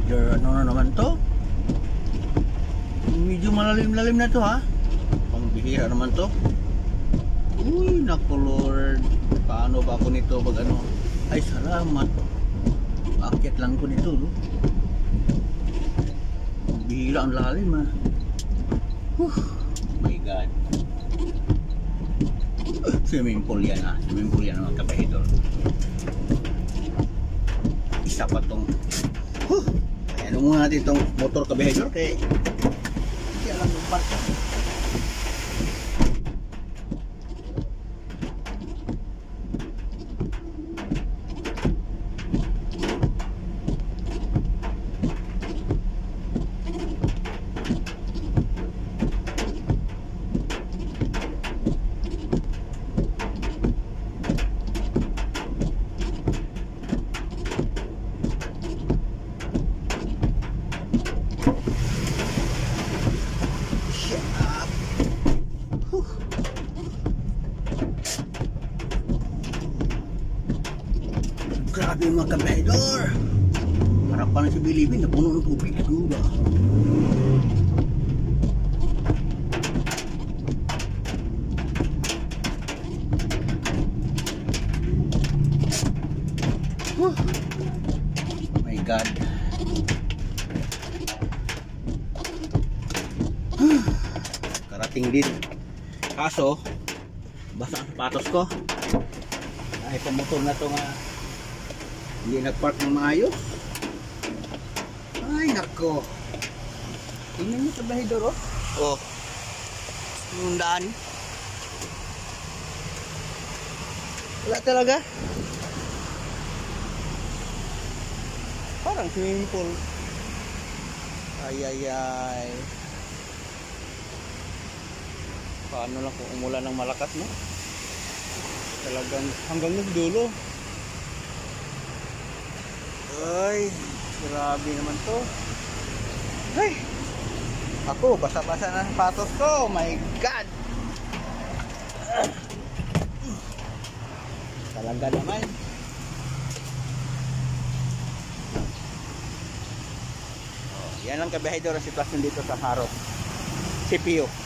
Another ano na naman to. Medyo malalim-lalim na to ha. Pangbihira naman to. Uy, naku Lord. Paano ba ako nito pag ano? Ay, salamat. Akit lang ko nito. No? Pangbihira ang lalim ha. My God. Swimming pool yan ha. Swimming pool yan mga kabahidor. Isa pa tong ayan muna natin itong motor kabahidor kaya hindi alam yung part. Grabe mga kabahidor. Harapan sa Bilibid na puno ng tubig siguro. My God. Karating din. Kaso basa ang sapatos ko. Ay pamotor na to nga hindi nagpark ng maayos. Ay nako. Tingnan nyo kabahidor oh. Oh. Yung daan. Wala talaga. Parang swimming pool. Ay ay ay. Paano lang kung umulan ng malakas no? Talagang hanggang sa dulo. Ay, grabe naman to. Ay, ako, basa-basa na sapatos ko. Oh my God. Talaga naman. Oh, yan lang kabahidor ang sitwasyon dito sa Haro CPU.